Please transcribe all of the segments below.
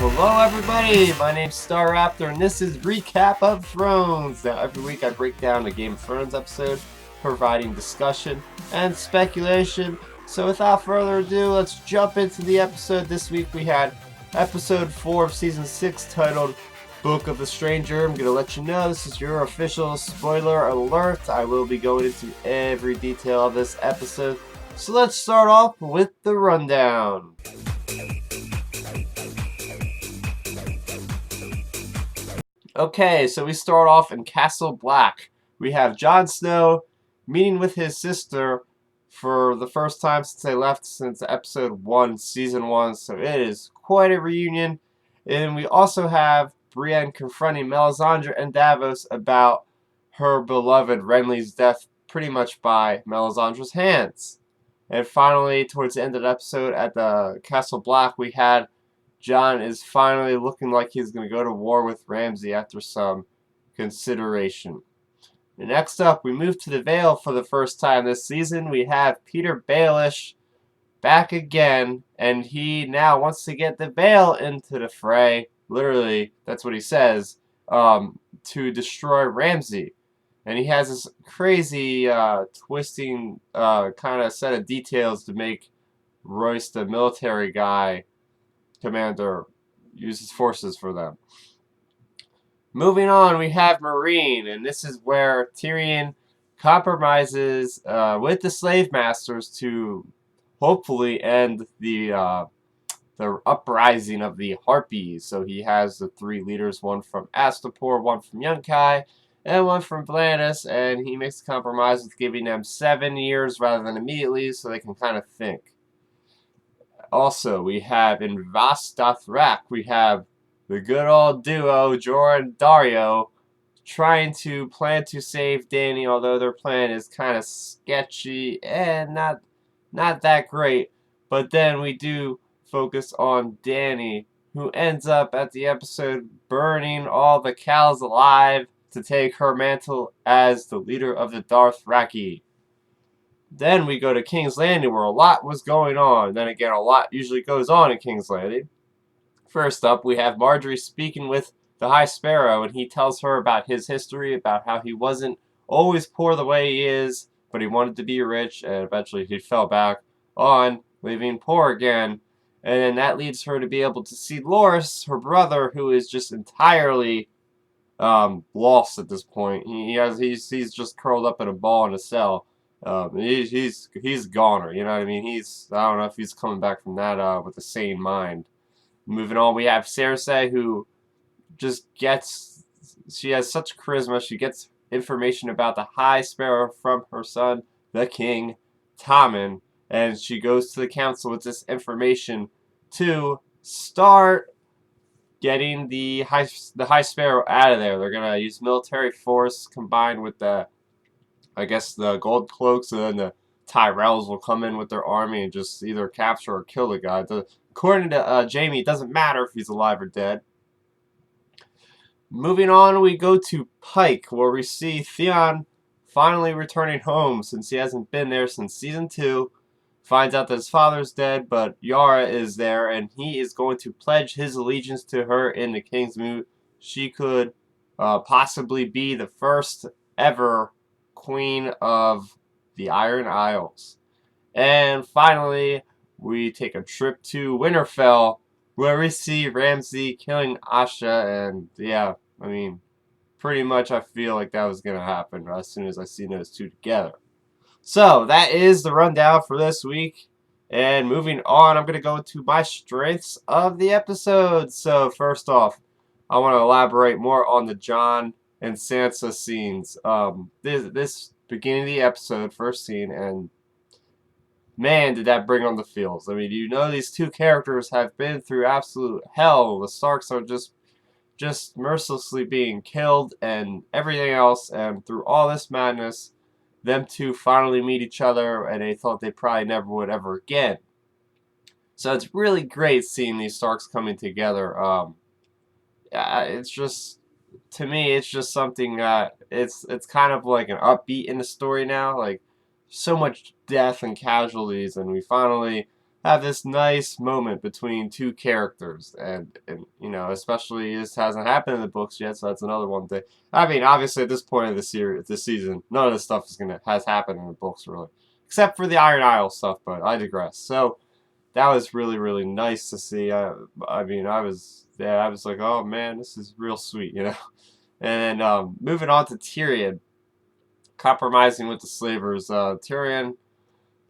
Hello everybody, my name's Star Raptor and this is Recap of Thrones. Now every week I break down a Game of Thrones episode, providing discussion and speculation. So without further ado, let's jump into the episode. This week we had episode 4 of season 6 titled Book of the Stranger. I'm going to let you know this is your official spoiler alert. I will be going into every detail of this episode. So let's start off with the rundown. Okay, so we start off in Castle Black. We have Jon Snow meeting with his sister for the first time since they left since episode 1, season 1, so it is quite a reunion. And we also have Brienne confronting Melisandre and Davos about her beloved Renly's death pretty much by Melisandre's hands. And finally, towards the end of the episode at the Castle Black, we had Jon is finally looking like he's going to go to war with Ramsay after some consideration. And next up, we move to the Vale for the first time this season. We have Petyr Baelish back again, and he now wants to get the Vale into the fray. Literally, that's what he says, to destroy Ramsay. And he has this crazy, twisting kind of set of details to make Royce, the military guy, commander, use his forces for them. Moving on, we have Meereen, and this is where Tyrion compromises with the slave masters to hopefully end the uprising of the Harpies. So he has the 3 leaders, one from Astapor, one from Yunkai, and one from Blannis, and he makes a compromise with giving them 7 years rather than immediately so they can kind of think. Also, we have in Vaes Dothrak, we have the good old duo, Jorah and Daario, trying to plan to save Dany, although their plan is kind of sketchy and not that great. But then we do focus on Dany, who ends up at the episode burning all the cows alive to take her mantle as the leader of the Dothraki. Then we go to King's Landing, where a lot was going on. Then again, a lot usually goes on in King's Landing. First up, we have Margaery speaking with the High Sparrow, and he tells her about his history, about how he wasn't always poor the way he is, but he wanted to be rich, and eventually he fell back on living poor again. And then that leads her to be able to see Loras, her brother, who is just entirely lost at this point. He's just curled up in a ball in a cell. He's a goner, you know what I mean? I don't know if he's coming back from that with a sane mind. Moving on, we have Cersei, who she has such charisma. She gets information about the High Sparrow from her son, the King, Tommen, and she goes to the council with this information to start getting the High Sparrow out of there. They're gonna use military force combined with the Gold Cloaks, and then the Tyrells will come in with their army and just either capture or kill the guy. According to Jaime, it doesn't matter if he's alive or dead. Moving on, we go to Pike, where we see Theon finally returning home since he hasn't been there since season 2. Finds out that his father's dead, but Yara is there, and he is going to pledge his allegiance to her in the King's Moot. She could possibly be the first ever Queen of the Iron Isles. And finally, we take a trip to Winterfell, where we see Ramsay killing Asha, and yeah, I mean, pretty much I feel like that was going to happen as soon as I see those two together. So, that is the rundown for this week. And moving on, I'm going to go into my strengths of the episode. So, first off, I want to elaborate more on the Jon and Sansa scenes. This beginning of the episode, first scene, and man, did that bring on the feels. I mean, you know, these two characters have been through absolute hell. The Starks are just mercilessly being killed and everything else, and through all this madness, them two finally meet each other, and they thought they probably never would ever again. So it's really great seeing these Starks coming together. It's just, to me, it's just something that it's kind of like an upbeat in the story now. Like, so much death and casualties, and we finally have this nice moment between two characters, and you know, especially this hasn't happened in the books yet, so that's another one thing. I mean, obviously at this point of the series, this season, none of this stuff has happened in the books really, except for the Iron Isle stuff. But I digress. So that was really really nice to see. I mean, I was like, oh man, this is real sweet, you know. And then moving on to Tyrion, compromising with the slavers. Tyrion,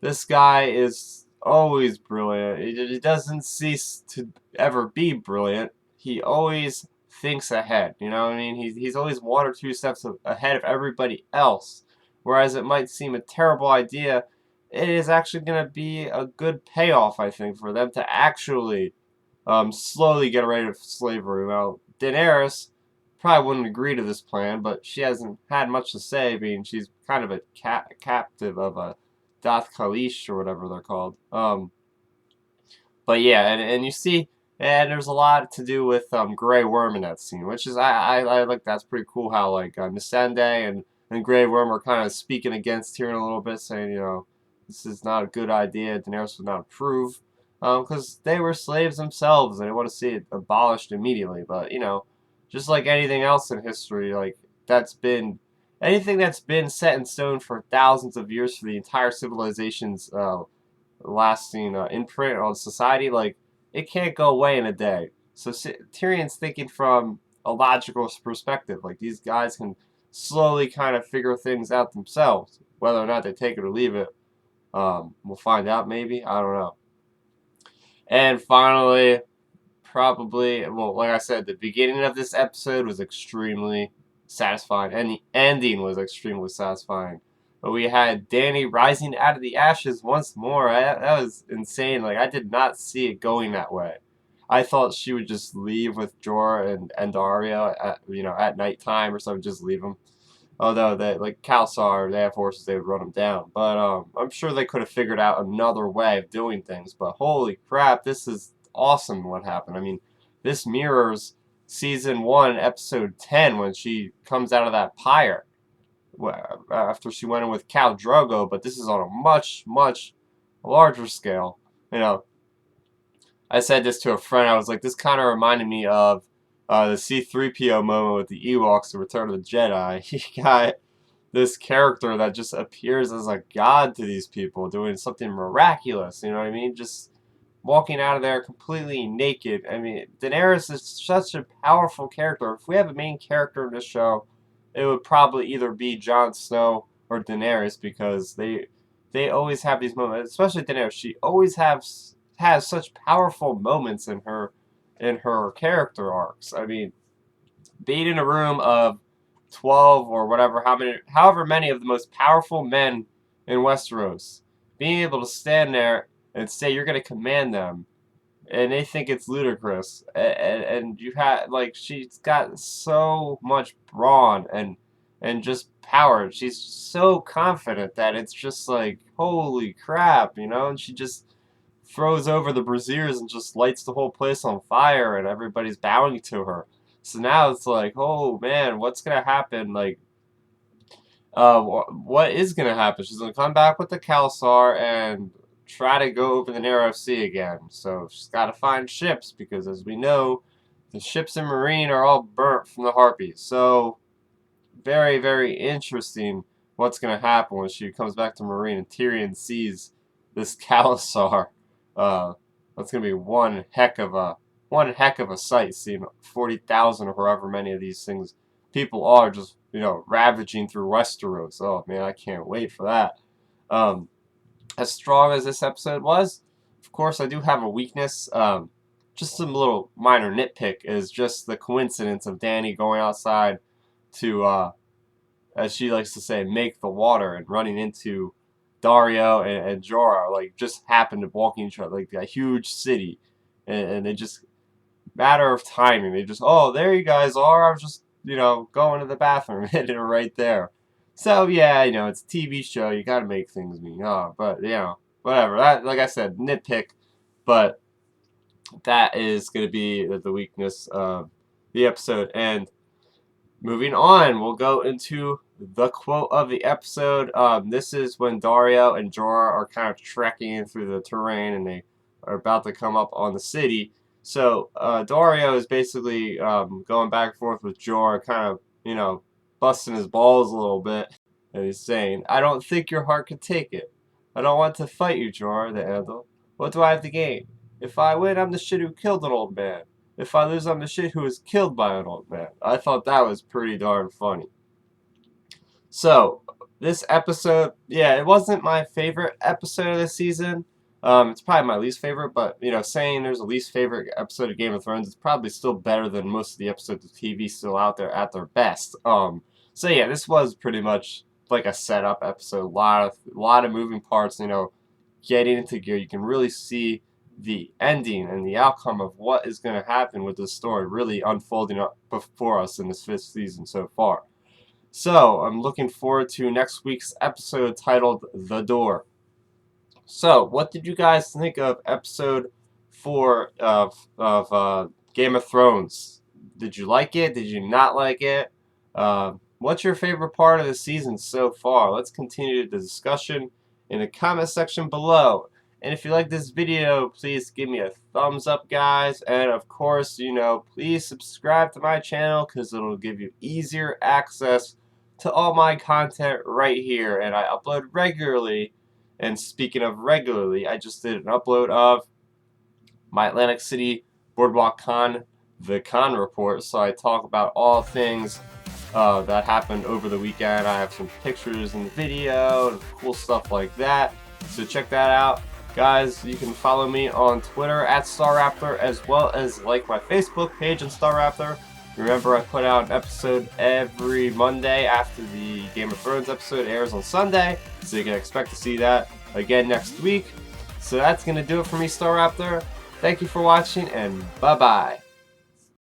this guy is always brilliant. He doesn't cease to ever be brilliant. He always thinks ahead. You know what I mean? He's always one or two steps ahead of everybody else. Whereas it might seem a terrible idea, it is actually going to be a good payoff, I think, for them to actually slowly get rid of slavery. Well, Daenerys probably wouldn't agree to this plan, but she hasn't had much to say, being she's kind of a captive of a Dath Kalish or whatever they're called. But yeah, and you see, and there's a lot to do with Grey Worm in that scene, which is I like that's pretty cool how like Missandei and Grey Worm are kind of speaking against Tyrion a little bit, saying you know this is not a good idea. Daenerys would not approve because they were slaves themselves and they want to see it abolished immediately. But you know, just like anything else in history, like that's been anything that's been set in stone for thousands of years for the entire civilization's lasting imprint on society, like it can't go away in a day. So Tyrion's thinking from a logical perspective. Like these guys can slowly kind of figure things out themselves. Whether or not they take it or leave it, we'll find out maybe. I don't know. And finally, probably, well, like I said, the beginning of this episode was extremely satisfying, and the ending was extremely satisfying. But we had Dany rising out of the ashes once more. That was insane. Like, I did not see it going that way. I thought she would just leave with Jorah and Dario at, you know, at nighttime or something, just leave them. Although they like Khalasar, they have horses, they would run them down. But I'm sure they could have figured out another way of doing things. But holy crap, this is awesome what happened. I mean, this mirrors season 1, episode 10, when she comes out of that pyre after she went in with Khal Drogo. But this is on a much, much larger scale. You know, I said this to a friend. I was like, this kind of reminded me of the C-3PO moment with the Ewoks, the Return of the Jedi. He got this character that just appears as a god to these people, doing something miraculous, you know what I mean? Just walking out of there completely naked. I mean, Daenerys is such a powerful character. If we have a main character in this show, it would probably either be Jon Snow or Daenerys, because they always have these moments, especially Daenerys. She always has such powerful moments in her character arcs. I mean, being in a room of 12 or whatever, however many of the most powerful men in Westeros, being able to stand there and say you're going to command them, and they think it's ludicrous, and you have like she's got so much brawn and just power. She's so confident that it's just like holy crap, you know, and she just throws over the braziers and just lights the whole place on fire, and everybody's bowing to her. So now it's like, oh man, what's gonna happen? Like, what is gonna happen? She's gonna come back with the Khalasar and try to go over the Narrow Sea again. So she's got to find ships, because as we know, the ships in Meereen are all burnt from the Harpies. So very, very interesting what's gonna happen when she comes back to Meereen and Tyrion sees this Khalasar. That's gonna be one heck of a sight, seeing 40,000 or however many of these things people are just, you know, ravaging through Westeros. Oh man, I can't wait for that. As strong as this episode was, of course I do have a weakness. Just some little minor nitpick is just the coincidence of Dany going outside to, as she likes to say, make the water, and running into Dario and Jorah, like just happened to walk into like a huge city, and they just matter of timing. They just, oh, there you guys are. I was just, you know, going to the bathroom, and they're right there. So yeah, you know, it's a TV show. You got to make things mean. Oh, but you know, whatever. That, like I said, nitpick, but that is going to be the weakness of the episode. And moving on, we'll go into the quote of the episode. This is when Dario and Jorah are kind of trekking through the terrain, and they are about to come up on the city. So Dario is basically going back and forth with Jorah, kind of, you know, busting his balls a little bit. And he's saying, I don't think your heart could take it. I don't want to fight you, Jorah the Andal. What do I have to gain? If I win, I'm the shit who killed an old man. If I lose, I'm the shit who was killed by an old man. I thought that was pretty darn funny. So, this episode, yeah, it wasn't my favorite episode of the season. It's probably my least favorite, but, you know, saying there's a least favorite episode of Game of Thrones is probably still better than most of the episodes of TV still out there at their best. So yeah, this was pretty much like a setup episode. A lot of moving parts, you know, getting into gear. You can really see the ending and the outcome of what is going to happen with this story really unfolding up before us in this 5th season so far. So, I'm looking forward to next week's episode titled The Door. So, what did you guys think of episode 4 of Game of Thrones? Did you like it? Did you not like it? What's your favorite part of the season so far? Let's continue the discussion in the comment section below. And if you like this video, please give me a thumbs up, guys. And of course, you know, please subscribe to my channel because it'll give you easier access to all my content right here. And I upload regularly. And speaking of regularly, I just did an upload of my Atlantic City Boardwalk Con, the Con Report. So I talk about all things that happened over the weekend. I have some pictures in the video and cool stuff like that. So check that out. Guys, you can follow me on Twitter at StarRaptor, as well as like my Facebook page on StarRaptor. Remember, I put out an episode every Monday after the Game of Thrones episode airs on Sunday, so you can expect to see that again next week. So that's going to do it for me, StarRaptor. Thank you for watching, and bye-bye.